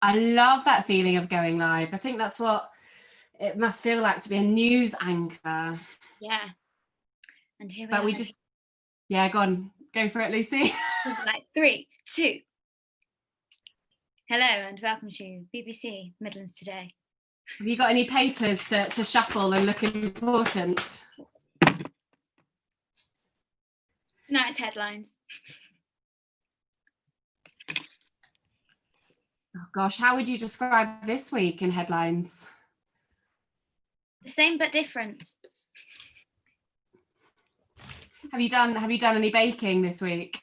I love that feeling of going live. I think that's what it must feel like to be a news anchor. Yeah. And here we but are. we just, yeah, go for it, Lucy. Like 3, 2. Hello and welcome to BBC Midlands Today. Have you got any papers to shuffle and look important? No, it's headlines. Oh gosh, how would you describe this week in headlines? The same but different. Have you done any baking this week?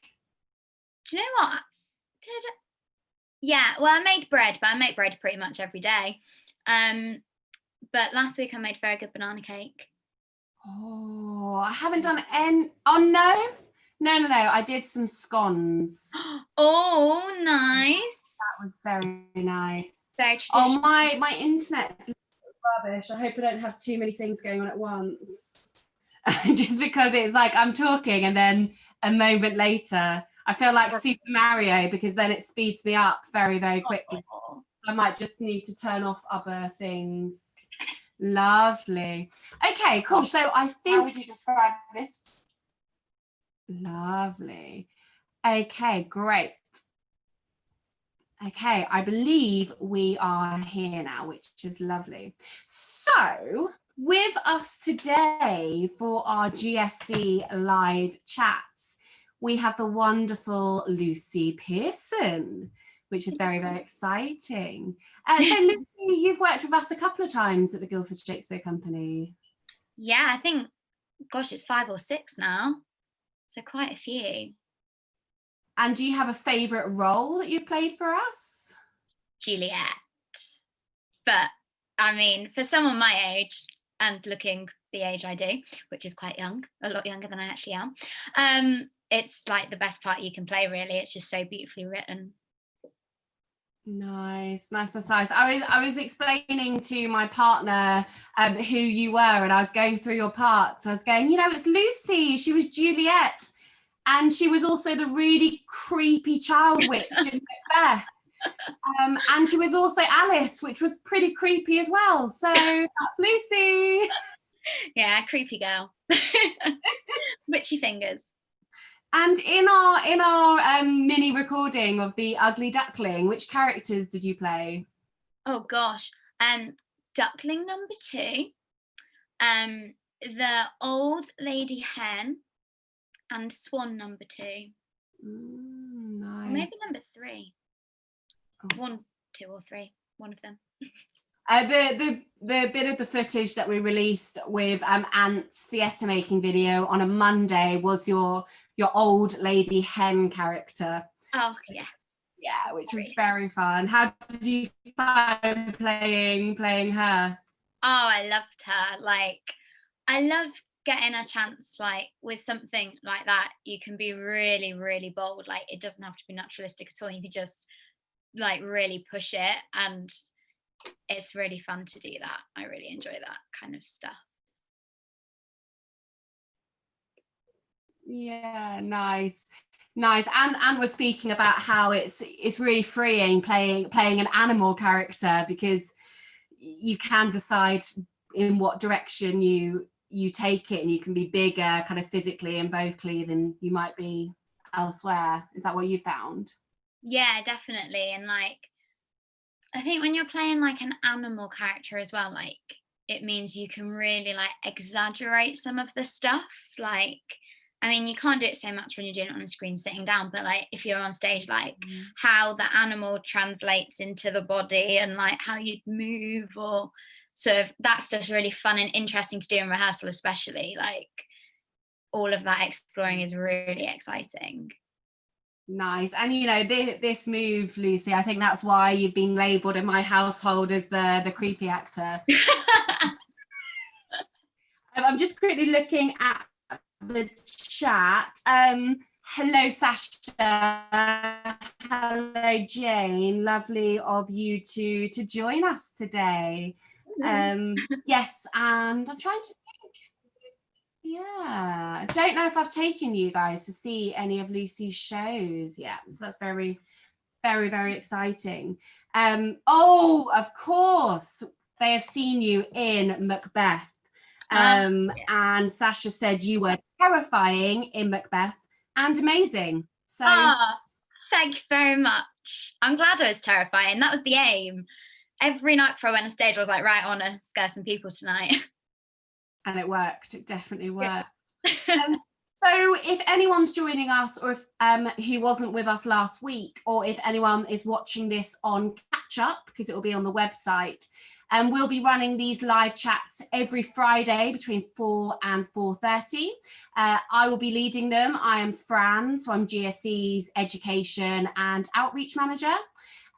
Do you know what? Yeah, well, I made bread, but I make bread pretty much every day. But last week I made very good banana cake. Oh, I haven't done any. Oh no. I did some scones. Oh, nice. That was very nice. Very traditional. Oh, my internet's rubbish. I hope I don't have too many things going on at once. Just because it's like I'm talking and then a moment later I feel like Super Mario, because then it speeds me up very, very quickly. Oh. I might just need to turn off other things. Lovely. Okay, cool. So I think, how would you describe this? Lovely. Okay, great. Okay, I believe we are here now, which is lovely. So with us today for our GSC live chats, we have the wonderful Lucy Pearson, which is very, very exciting. So Lucy, you've worked with us a couple of times at the Guildford Shakespeare Company. Yeah, I think, gosh, it's 5 or 6 now. So quite a few. And do you have a favourite role that you've played for us? Juliet. But I mean, for someone my age and looking the age I do, which is quite young, a lot younger than I actually am, it's like the best part you can play, really. It's just so beautifully written. Nice. I was explaining to my partner who you were, and I was going through your parts. I was going, it's Lucy. She was Juliet, and she was also the really creepy child witch in Macbeth. And she was also Alice, which was pretty creepy as well. So that's Lucy. Yeah, creepy girl. Witchy fingers. And in our mini recording of the Ugly Duckling, which characters did you play? Oh gosh, Duckling number 2, the old lady hen, and Swan number 2. Nice. Or maybe number 3. Oh. 1, 2, or 3. One of them. The bit of the footage that we released with Ant's theatre making video on a Monday was your old lady hen character. Oh yeah. Yeah, which was very fun. How did you find playing her? Oh, I loved her. Like, I love getting a chance, like, with something like that. You can be really, really bold. Like, it doesn't have to be naturalistic at all. You can just like really push it, and it's really fun to do that. I really enjoy that kind of stuff. Yeah, nice. And we're speaking about how it's really freeing playing an animal character, because you can decide in what direction you take it, and you can be bigger kind of physically and vocally than you might be elsewhere. Is that what you found? Yeah, definitely. And like, I think when you're playing like an animal character as well, like, it means you can really like exaggerate some of the stuff. Like, I mean, you can't do it so much when you're doing it on a screen sitting down, but like if you're on stage, like how the animal translates into the body and like how you'd move, or sort of that stuff's really fun and interesting to do in rehearsal, especially. Like, all of that exploring is really exciting. Nice. And this move, Lucy, I think that's why you've been labelled in my household as the creepy actor. I'm just quickly looking at the chat. Hello Sasha, hello Jane, lovely of you to join us today. Yes, and I'm trying to think. Yeah, I don't know if I've taken you guys to see any of Lucy's shows yet, so that's very, Very, very exciting. Oh, of course, they have seen you in Macbeth. And Sasha said you were terrifying in Macbeth and amazing. So thank you very much. I'm glad I was terrifying. That was the aim. Every night before I went on stage, I was like, right, I want to scare some people tonight. And it worked. It definitely worked. So if anyone's joining us, or if who wasn't with us last week, or if anyone is watching this on catch up, because it will be on the website, and we'll be running these live chats every Friday between 4 and 4:30. I will be leading them. I am Fran, so I'm GSC's Education and Outreach Manager.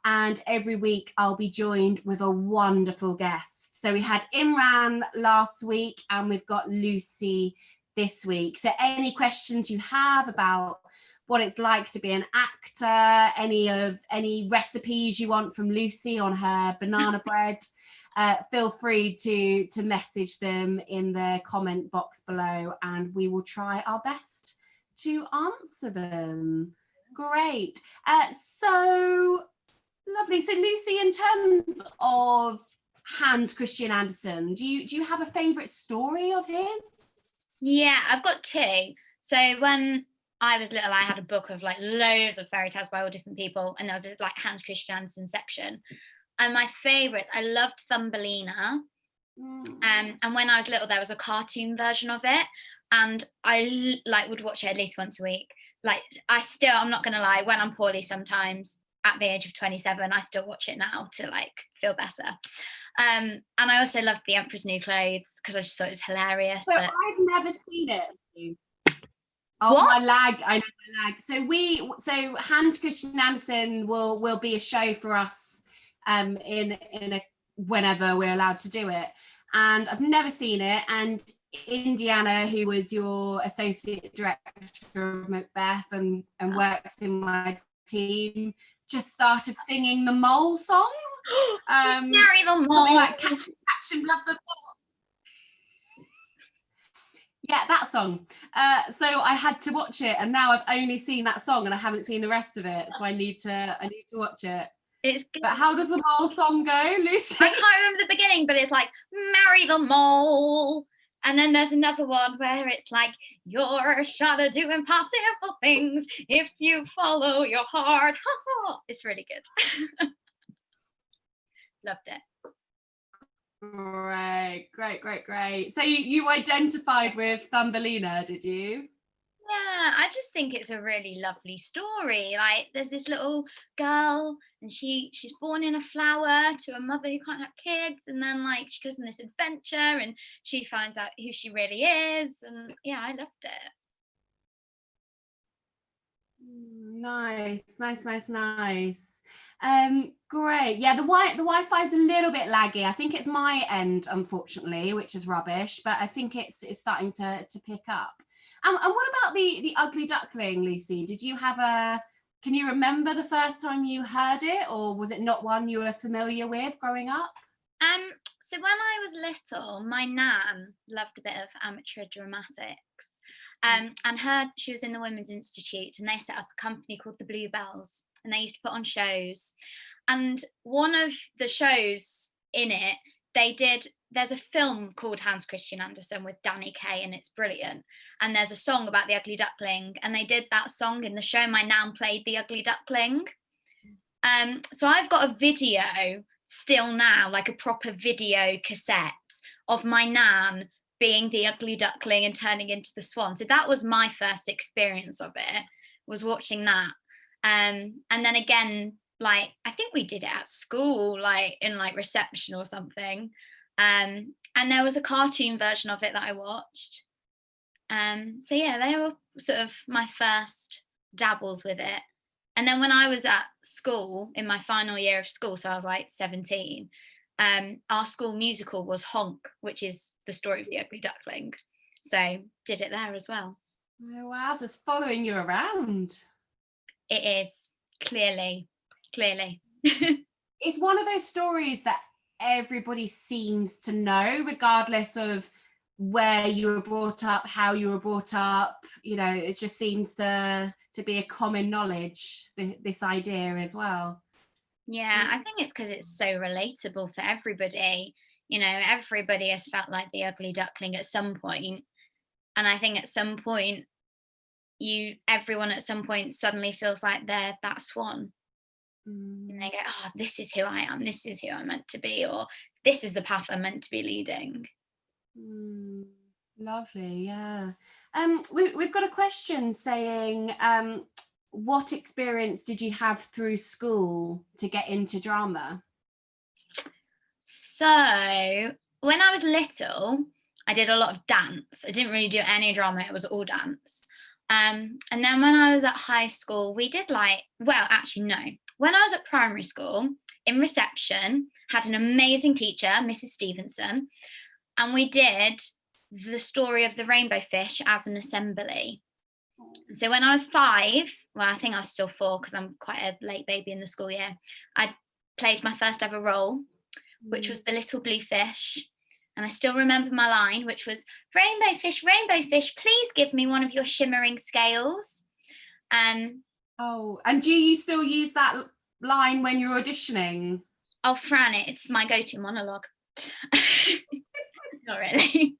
And every week I'll be joined with a wonderful guest. So we had Imran last week, and we've got Lucy this week. So any questions you have about what it's like to be an actor, any recipes you want from Lucy on her banana bread, feel free to message them in the comment box below, and we will try our best to answer them. Great. So lovely. So Lucy, in terms of Hans Christian Andersen, do you have a favourite story of his? Yeah, I've got two. So when I was little, I had a book of like loads of fairy tales by all different people, and there was this like Hans Christian Andersen section. And my favourites, I loved Thumbelina. And when I was little, there was a cartoon version of it, and I like would watch it at least once a week. Like I'm not gonna lie, when I'm poorly sometimes at the age of 27, I still watch it now to like feel better. And I also loved The Emperor's New Clothes because I just thought it was hilarious. So I've never seen it. Oh, what? my lag! I know my lag. So Hans Christian Andersen will be a show for us in a whenever we're allowed to do it. And I've never seen it. And Indiana, who was your associate director of Macbeth and works in my team, just started singing the Mole song. Marry the Mole. Something like catch and love the Mole. Yeah, that song. So I had to watch it, and now I've only seen that song and I haven't seen the rest of it. So I need to watch it. It's good. But how does the Mole song go, Lucy? I can't remember the beginning, but it's like marry the mole. And then there's another one where it's like, you're sure to do impossible things if you follow your heart. It's really good. Loved it. Great. So you identified with Thumbelina, did you? Yeah, I just think it's a really lovely story. Like there's this little girl, and she's born in a flower to a mother who can't have kids, and then like she goes on this adventure and she finds out who she really is, and yeah, I loved it. Nice. Great. Yeah, the Wi-Fi is a little bit laggy. I think it's my end, unfortunately, which is rubbish, but I think it's starting to pick up. And what about the Ugly Duckling, Lucy? Can you remember the first time you heard it, or was it not one you were familiar with growing up? So when I was little, my nan loved a bit of amateur dramatics. And she was in the Women's Institute, and they set up a company called the Bluebells, and they used to put on shows. And one of the shows in it, there's a film called Hans Christian Andersen with Danny Kaye, and it's brilliant. And there's a song about the Ugly Duckling, and they did that song in the show. My nan played the Ugly Duckling. So I've got a video still now, like a proper video cassette of my nan being the Ugly Duckling and turning into the swan. So that was my first experience of it, was watching that. And then again, like I think we did it at school, like in like reception or something. And there was a cartoon version of it that I watched. So yeah, they were sort of my first dabbles with it. And then when I was at school in my final year of school, so I was like 17, our school musical was Honk, which is the story of the Ugly Duckling. So did it there as well. Oh wow, just following you around. It is, clearly. It's one of those stories that everybody seems to know, regardless of where you were brought up, how you were brought up, you know, it just seems to be a common knowledge, this idea as well. Yeah, I think it's because it's so relatable for everybody. You know, everybody has felt like the ugly duckling at some point. And I think at some point, everyone at some point suddenly feels like they're that swan. And they go, oh, this is who I am. This is who I'm meant to be. Or this is the path I'm meant to be leading. Lovely, yeah. We've got a question saying, what experience did you have through school to get into drama? So when I was little, I did a lot of dance. I didn't really do any drama. It was all dance. And then when I was at high school, we did actually, no. When I was at primary school, in reception, had an amazing teacher, Mrs. Stevenson, and we did the story of the rainbow fish as an assembly. So when I was 5, well, I think I was still 4 because I'm quite a late baby in the school year, I played my first ever role, which was the little blue fish. And I still remember my line, which was, rainbow fish, please give me one of your shimmering scales. Oh, and do you still use that line when you're auditioning? Oh, Fran, it's my go-to monologue. Not really.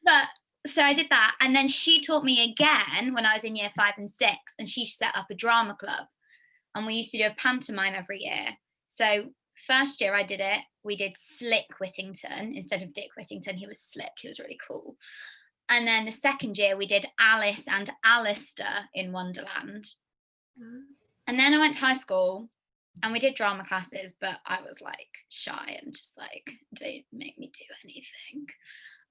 But so I did that. And then she taught me again when I was in year 5 and 6, and she set up a drama club. And we used to do a pantomime every year. So first year I did it, we did Slick Whittington instead of Dick Whittington. He was slick, he was really cool. And then the second year we did Alice and Alistair in Wonderland. And then I went to high school and we did drama classes, but I was like shy and just like, don't make me do anything.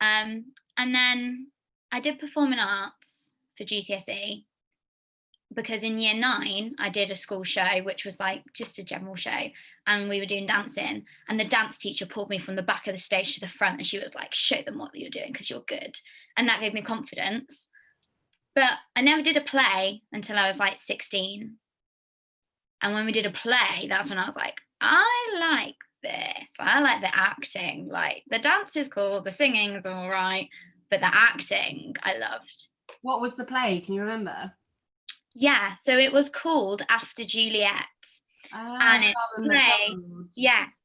And then I did performing arts for GCSE, because in year 9 I did a school show, which was like just a general show, and we were doing dancing, and the dance teacher pulled me from the back of the stage to the front, and she was like, show them what you're doing because you're good. And that gave me confidence. But I never did a play until I was like 16. And when we did a play, that's when I was like, I like this. I like the acting. Like the dance is cool, the singing's all right, but the acting I loved. What was the play? Can you remember? Yeah, so it was called After Juliet. And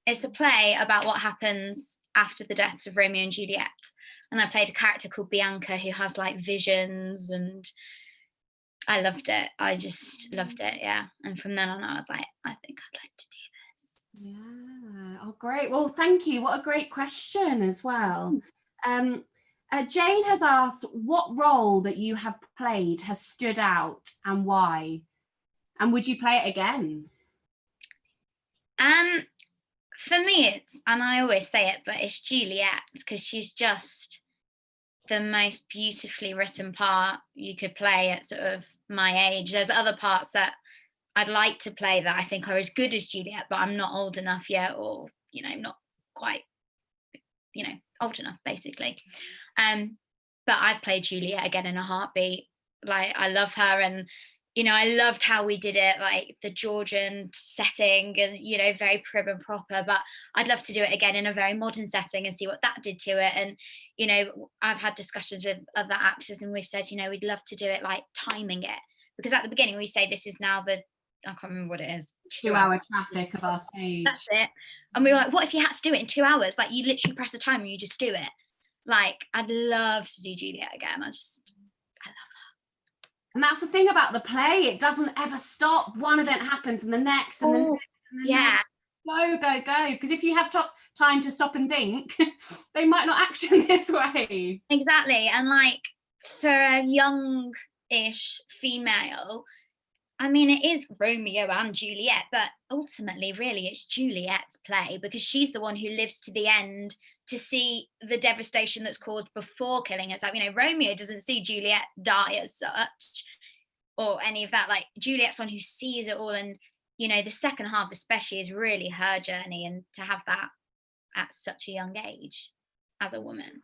it's a play about what happens after the deaths of Romeo and Juliet. And I played a character called Bianca who has like visions, and I loved it. I just loved it, yeah. And from then on I was like, I think I'd like to do this. Yeah. Oh, great. Well, thank you. What a great question as well. Jane has asked, what role that you have played has stood out and why? And would you play it again? For me, it's, and I always say it, but it's Juliet, because she's just the most beautifully written part you could play at sort of my age. There's other parts that I'd like to play that I think are as good as Juliet, but I'm not old enough yet, or, you know, not quite, you know, old enough, basically. But I've played Juliet again in a heartbeat. Like, I love her, and you know, I loved how we did it, like the Georgian setting, and you know, very prim and proper. But I'd love to do it again in a very modern setting and see what that did to it. And you know, I've had discussions with other actors, and we've said, you know, we'd love to do it like timing it, because at the beginning we say this is now the, I can't remember what it is, 2-hour traffic of our stage. That's it. And we were like, what if you had to do it in 2 hours? Like, you literally press a timer and you just do it. Like, I'd love to do Juliet again. I love her. And that's the thing about the play, it doesn't ever stop. One event happens and the next and the next and the next. Go. Because if you have time to stop and think, they might not action this way. Exactly. And like, for a young-ish female, I mean, it is Romeo and Juliet, but ultimately, really, it's Juliet's play, because she's the one who lives to the end to see the devastation that's caused before killing herself. You know, Romeo doesn't see Juliet die as such, or any of that. Like, Juliet's one who sees it all, and you know, the second half especially is really her journey, and to have that at such a young age as a woman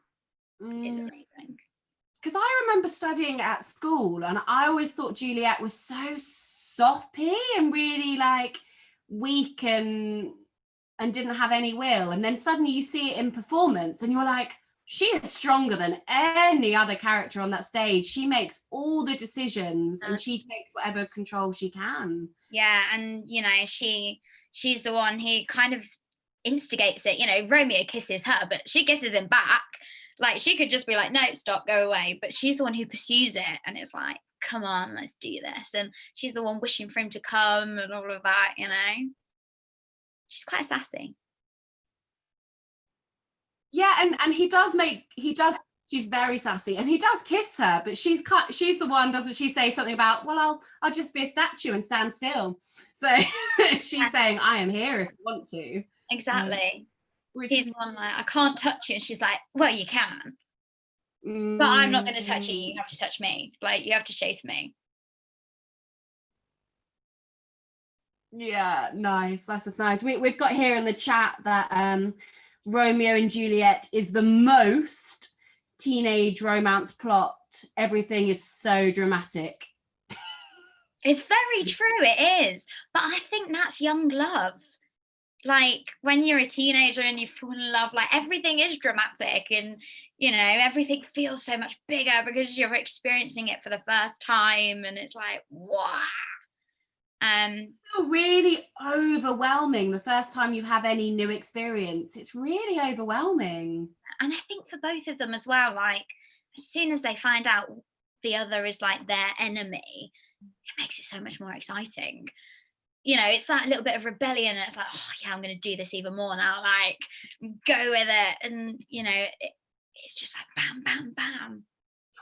is amazing. Because I remember studying at school, and I always thought Juliet was so soppy and really like weak and didn't have any will. And then suddenly you see it in performance and you're like, she is stronger than any other character on that stage. She makes all the decisions and she takes whatever control she can. Yeah, and you know, she's the one who kind of instigates it. You know, Romeo kisses her, but she kisses him back. Like, she could just be like, no, stop, go away. But she's the one who pursues it, and it's like, come on, let's do this. And she's the one wishing for him to come and all of that, you know. She's quite sassy. Yeah, and he does, she's very sassy, and he does kiss her, but she's the one, doesn't she say something about, well, I'll just be a statue and stand still. So she's saying, I am here if you want to. Exactly. He's one like, I can't touch you, and she's like, well, you can, but I'm not going to touch you. You have to touch me. Like, you have to chase me. Yeah, nice. That's nice. We've got here in the chat that Romeo and Juliet is the most teenage romance plot. Everything is so dramatic. It's very true, it is. But I think that's young love. Like, when you're a teenager and you fall in love, like, everything is dramatic, and you know, everything feels so much bigger because you're experiencing it for the first time, and it's like, wow. Really overwhelming the first time you have any new experience. It's really overwhelming. And I think for both of them as well, like, as soon as they find out the other is like their enemy, it makes it so much more exciting. You know, it's that little bit of rebellion, and it's like, oh yeah, I'm going to do this even more now, like, go with it. And you know, it's just like bam, bam, bam.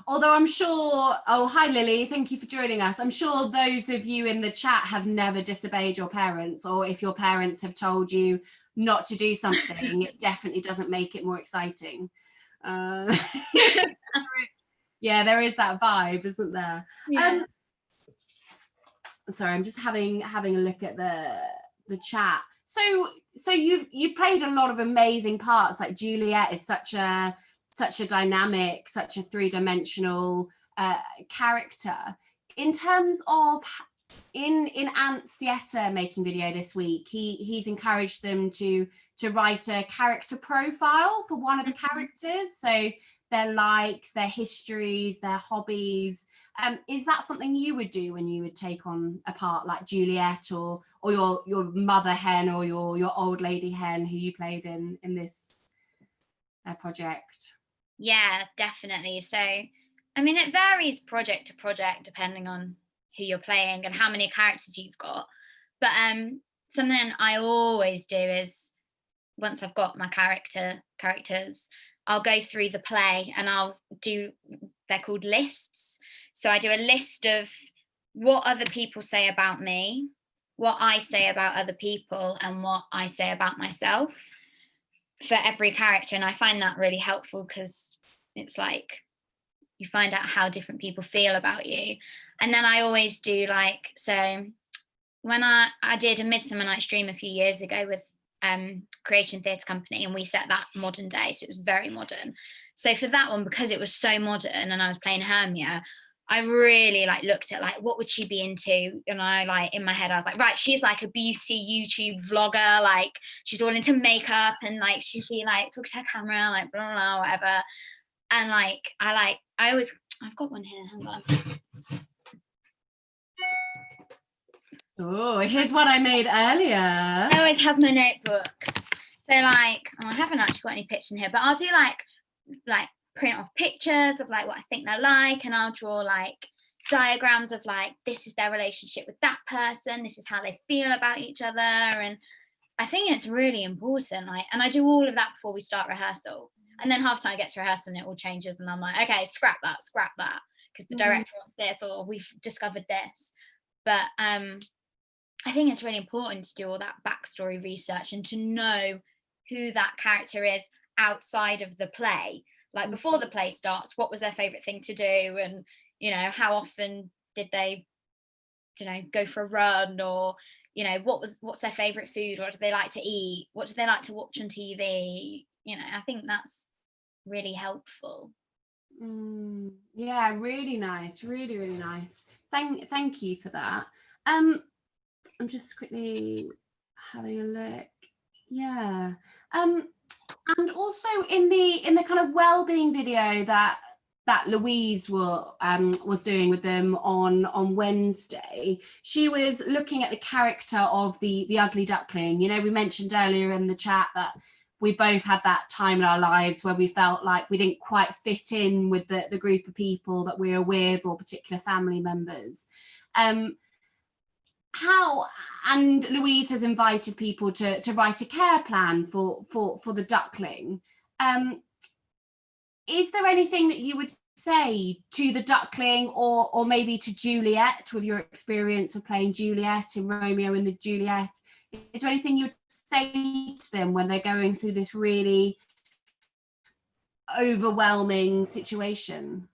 Although I'm sure, oh, hi Lily, thank you for joining us. I'm sure those of you in the chat have never disobeyed your parents, or if your parents have told you not to do something, it definitely doesn't make it more exciting. Yeah, there is that vibe, isn't there? Yeah. Sorry, I'm just having a look at the chat. So you've played a lot of amazing parts. Like, Juliet is such a dynamic, such a three-dimensional character. In terms of in Ant's theatre making video this week, he's encouraged them to write a character profile for one of the characters, so their likes, their histories, their hobbies. Is that something you would do when you would take on a part like Juliet, or your mother hen, or your old lady hen who you played in this project? Yeah, definitely. So, I mean, it varies project to project depending on who you're playing and how many characters you've got. But something I always do is, once I've got my characters, I'll go through the play and they're called lists. So I do a list of what other people say about me, what I say about other people, and what I say about myself for every character. And I find that really helpful because it's like you find out how different people feel about you. And then I always do, like, so when I did A Midsummer Night's Dream a few years ago with Creation Theatre Company, and we set that modern day, so it was very modern. So for that one, because it was so modern and I was playing Hermia, I really like looked at like what would she be into, and I like in my head I was like, right, she's like a beauty YouTube vlogger, like she's all into makeup, and like she'd be like talk to her camera, like blah blah, blah whatever. And like I've got one here, hang on. Oh, here's what I made earlier. I always have my notebooks. So like, I haven't actually got any pictures in here, but I'll do like print off pictures of like what I think they're like, and I'll draw like diagrams of like, this is their relationship with that person, this is how they feel about each other. And I think it's really important. Like, and I do all of that before we start rehearsal. And then half time I get to rehearsal and it all changes, and I'm like, okay, scrap that, because the director wants this, or we've discovered this. But I think it's really important to do all that backstory research and to know who that character is outside of the play. Like, before the play starts, what was their favorite thing to do, and you know, how often did they, you know, go for a run, or you know, what's their favorite food, what do they like to eat, what do they like to watch on TV. You know, I think that's really helpful. Yeah, really nice, really nice. Thank you for that. I'm just quickly having a look. Yeah. And also in the kind of well-being video that Louise was doing with them on Wednesday, she was looking at the character of the ugly duckling. You know, we mentioned earlier in the chat that we both had that time in our lives where we felt like we didn't quite fit in with the group of people that we were with, or particular family members. How, and Louise has invited people to write a care plan for the duckling. Is there anything that you would say to the duckling, or maybe to Juliet, with your experience of playing Juliet in Romeo and the Juliet? Is there anything you would say to them when they're going through this really overwhelming situation?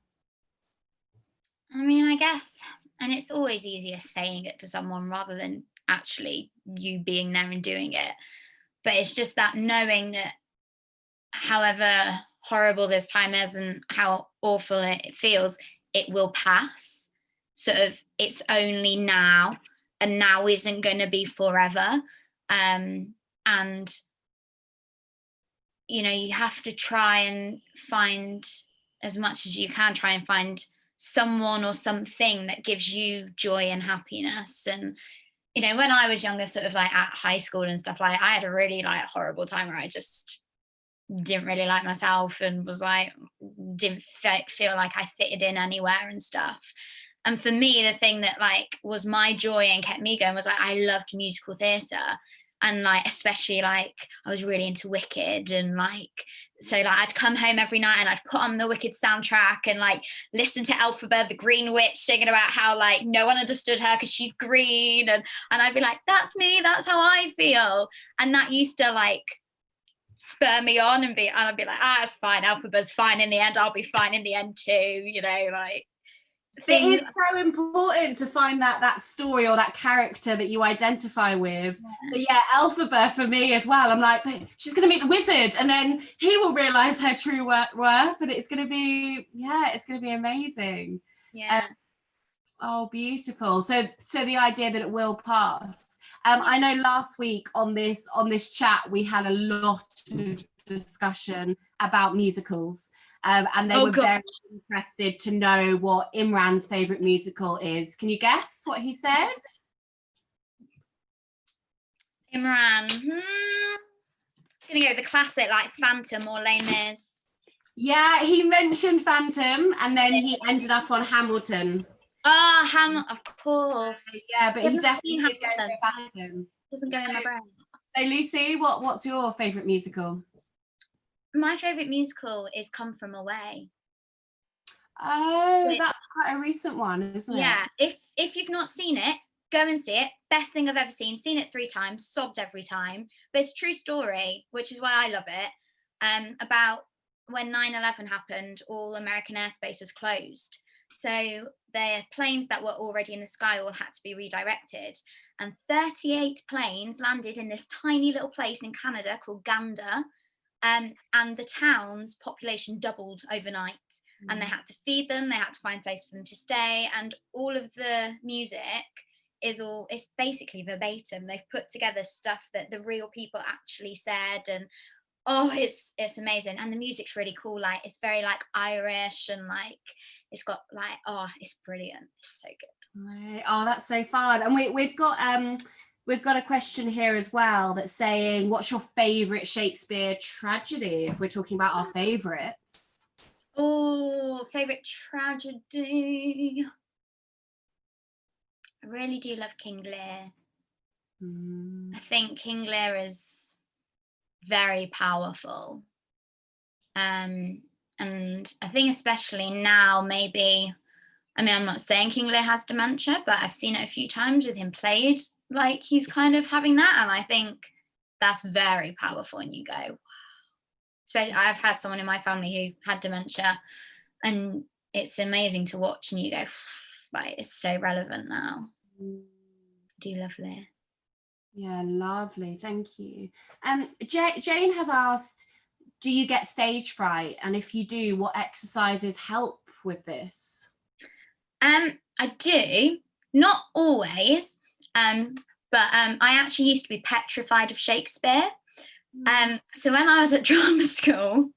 I mean, I guess, and it's always easier saying it to someone rather than actually you being there and doing it. But it's just that knowing that however horrible this time is and how awful it feels, it will pass. Sort of, it's only now, and now isn't going to be forever. And you know, you have to try and find, as much as you can, try and find someone or something that gives you joy and happiness. And you know, when I was younger, sort of like at high school and stuff, like I had a really like horrible time where I just didn't really like myself and was like, didn't feel like I fitted in anywhere and stuff. And for me, the thing that like was my joy and kept me going was like, I loved musical theatre. And like, especially like I was really into Wicked, and like, so like I'd come home every night and I'd put on the Wicked soundtrack and like listen to Elphaba the Green Witch singing about how like no one understood her because she's green, and I'd be like, that's me, that's how I feel. And that used to like spur me on, and I'd be like, it's fine, Elphaba's fine in the end, I'll be fine in the end too, you know, like things. It is so important to find that story or that character that you identify with. But yeah, Elphaba for me as well, I'm like, she's going to meet the wizard and then he will realize her true worth, and it's going to be, it's going to be amazing. Oh, beautiful. So the idea that it will pass. I know last week on this chat we had a lot of discussion about musicals, and they were very interested to know what Imran's favourite musical is. Can you guess what he said? Imran, gonna go with the classic like Phantom or Les Mis. Yeah, he mentioned Phantom and then he ended up on Hamilton. Oh, Hamilton, of course. Yeah, but he definitely did go for Phantom. Doesn't go in my brain. So Lucy, what's your favourite musical? My favourite musical is Come From Away. Oh, that's quite a recent one, isn't it? Yeah, if you've not seen it, go and see it. Best thing I've ever seen it 3 times, sobbed every time. But it's a true story, which is why I love it. About when 9/11 happened, all American airspace was closed. So the planes that were already in the sky all had to be redirected. And 38 planes landed in this tiny little place in Canada called Gander. And the town's population doubled overnight. And they had to feed them, they had to find a place for them to stay. And all of the music it's basically verbatim. They've put together stuff that the real people actually said. And it's amazing. And the music's really cool. Like it's very like Irish, and like it's got like, it's brilliant. It's so good. Oh, that's so fun. And we've got a question here as well that's saying, what's your favourite Shakespeare tragedy, if we're talking about our favourites? Oh, favourite tragedy. I really do love King Lear. I think King Lear is very powerful. And I think especially now, maybe, I mean, I'm not saying King Lear has dementia, but I've seen it a few times with him played like he's kind of having that. And I think that's very powerful. And you go, wow. Especially, I've had someone in my family who had dementia, and it's amazing to watch, and you go, like, it's so relevant now. Do you love Lear? Yeah, lovely. Thank you. Jane has asked, do you get stage fright? And if you do, what exercises help with this? I do, not always, but I actually used to be petrified of Shakespeare. So when I was at drama school,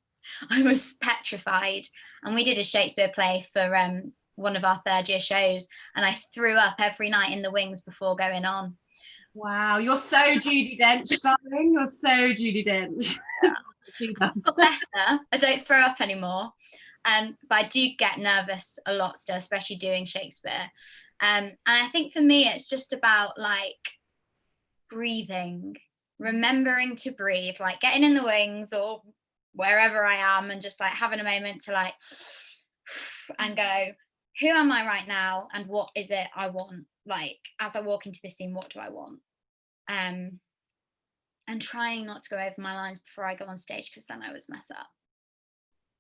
I was petrified, and we did a Shakespeare play for one of our third year shows, and I threw up every night in the wings before going on. Wow, you're so Judi Dench, darling. You're so Judi Dench. She does. Better. I don't throw up anymore, but I do get nervous a lot still, especially doing Shakespeare. And I think for me, it's just about like breathing, remembering to breathe, like getting in the wings or wherever I am, and just like having a moment to like and go, who am I right now, and what is it I want? Like as I walk into this scene, what do I want? And trying not to go over my lines before I go on stage, because then I always mess up.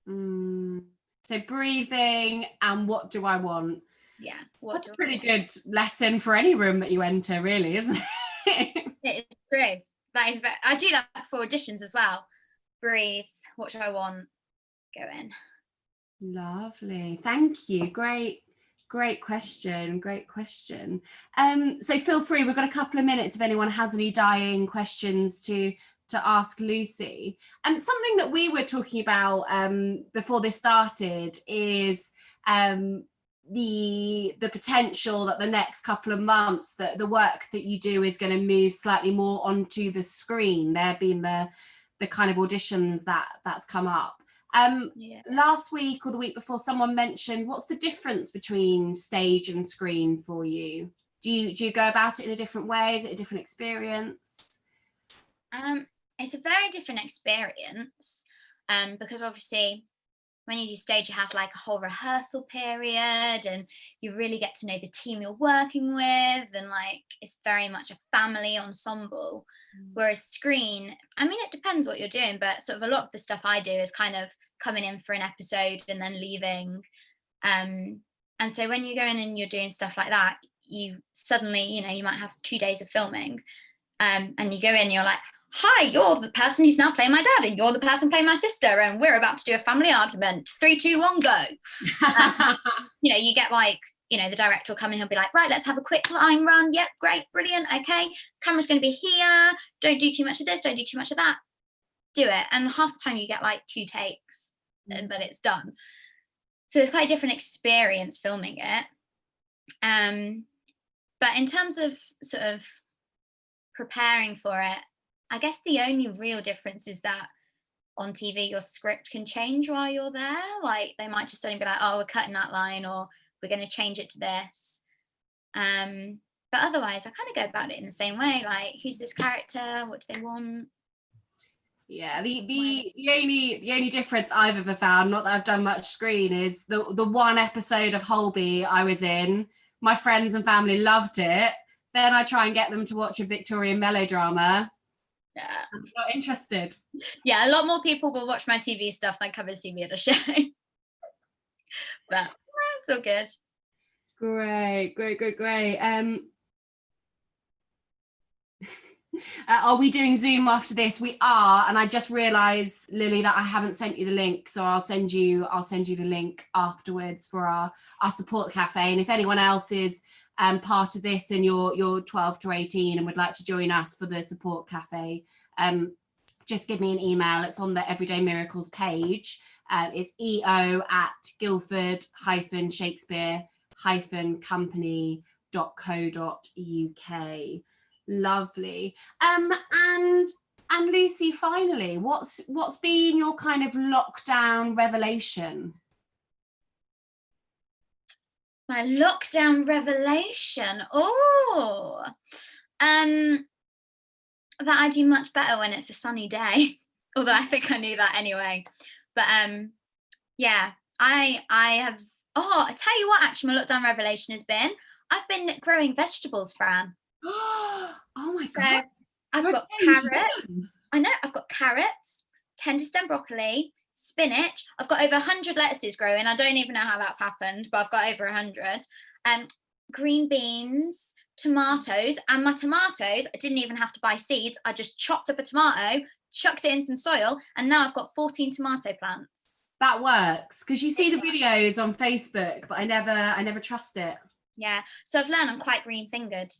So breathing and what do I want? Yeah, that's a pretty good lesson for any room that you enter, really, isn't it? It is true. That is I do that for auditions as well. Breathe. What do I want? Go in. Lovely. Thank you. Great question. So feel free, we've got a couple of minutes if anyone has any dying questions to ask Lucy. Something that we were talking about before this started is the potential that the next couple of months that the work that you do is going to move slightly more onto the screen, there being the kind of auditions that's come up. Last week or the week before, someone mentioned, what's the difference between stage and screen for you? Do you go about it in a different way? Is it a different experience? It's a very different experience, because obviously when you do stage, you have like a whole rehearsal period, and you really get to know the team you're working with, and like it's very much a family ensemble. Whereas screen, I mean, it depends what you're doing, but sort of a lot of the stuff I do is kind of coming in for an episode and then leaving. And so when you go in and you're doing stuff like that, you suddenly, you might have 2 days of filming, and you go in, you're like, hi, you're the person who's now playing my dad, and you're the person playing my sister, and we're about to do a family argument. 3, 2, 1, go. You get like, the director will come in, he'll be like, right, let's have a quick line run. Yep, great, brilliant, okay. Camera's going to be here. Don't do too much of this, don't do too much of that. Do it. And half the time you get like 2 takes and then it's done. So it's quite a different experience filming it. But in terms of sort of preparing for it, I guess the only real difference is that on TV, your script can change while you're there. Like they might just suddenly be like, oh, we're cutting that line, or we're going to change it to this. But otherwise, I kind of go about it in the same way. Like, who's this character? What do they want? Yeah, the only difference I've ever found, not that I've done much screen, is the one episode of Holby I was in. My friends and family loved it. Then I try and get them to watch a Victorian melodrama. Yeah, I'm not interested. Yeah, a lot more people will watch my TV stuff than cover TV at a show. But it's all good. Great. Are we doing Zoom after this? We are, and I just realised, Lily, that I haven't sent you the link, so I'll send you the link afterwards for our support cafe. And if anyone else is part of this and you're 12 to 18 and would like to join us for the support cafe, just give me an email. It's on the Everyday Miracles page. It's eo@guildford-shakespeare-company.co.uk. Lovely. And Lucy, finally, what's been your kind of lockdown revelation? My lockdown revelation. That I do much better when it's a sunny day. Although I think I knew that anyway. But yeah, I have. I tell you what, actually, my lockdown revelation has been, I've been growing vegetables, Fran. Oh my God. I've got carrots. I know, I've got carrots, tender stem broccoli, spinach. I've got over 100 lettuces growing. I don't even know how that's happened, but I've got over 100. Green beans, tomatoes, and my tomatoes, I didn't even have to buy seeds. I just chopped up a tomato, chucked it in some soil, and now I've got 14 tomato plants. That works, because you see the videos on Facebook, but I never trust it. Yeah, so I've learned I'm quite green fingered.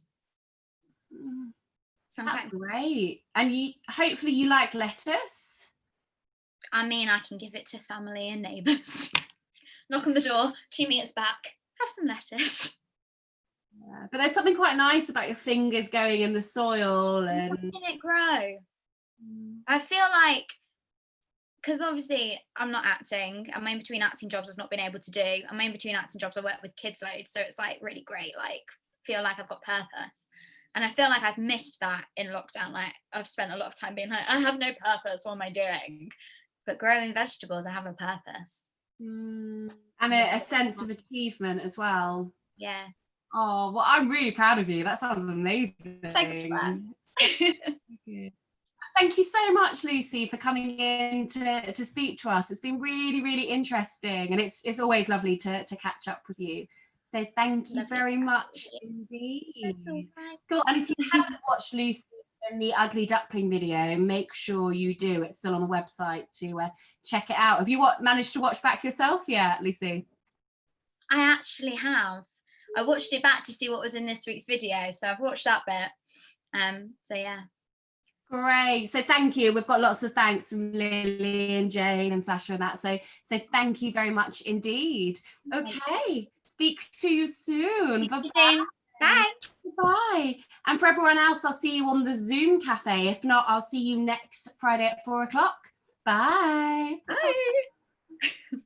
So that's great. And you hopefully you like lettuce. I mean, I can give it to family and neighbours. Knock on the door, 2 meters back, have some lettuce. Yeah, but there's something quite nice about your fingers going in the soil and Watching it grow. I feel like, because obviously I'm not acting, I'm in between acting jobs I've not been able to do. I'm in between acting jobs, I work with kids loads, so it's like really great, like feel like I've got purpose. And I feel like I've missed that in lockdown. Like I've spent a lot of time being like, I have no purpose, what am I doing? But growing vegetables, I have a purpose. and a sense of achievement as well. Yeah. Oh, well, I'm really proud of you. That sounds amazing. Thanks, Fran. Thank you so much, Lucy, for coming in to speak to us. It's been really, really interesting, and it's always lovely to catch up with you. So thank you very much indeed. Cool. And if you haven't watched Lucy in the Ugly Duckling video, make sure you do. It's still on the website to check it out. Have you managed to watch back yourself yet, Lucy? I actually have. I watched it back to see what was in this week's video, so I've watched that bit. So yeah. Great. So thank you. We've got lots of thanks from Lily and Jane and Sasha and that. So thank you very much indeed. Okay. Speak to you soon. Bye-bye. Bye. Bye. And for everyone else, I'll see you on the Zoom cafe. If not, I'll see you next Friday at 4 o'clock. Bye. Bye.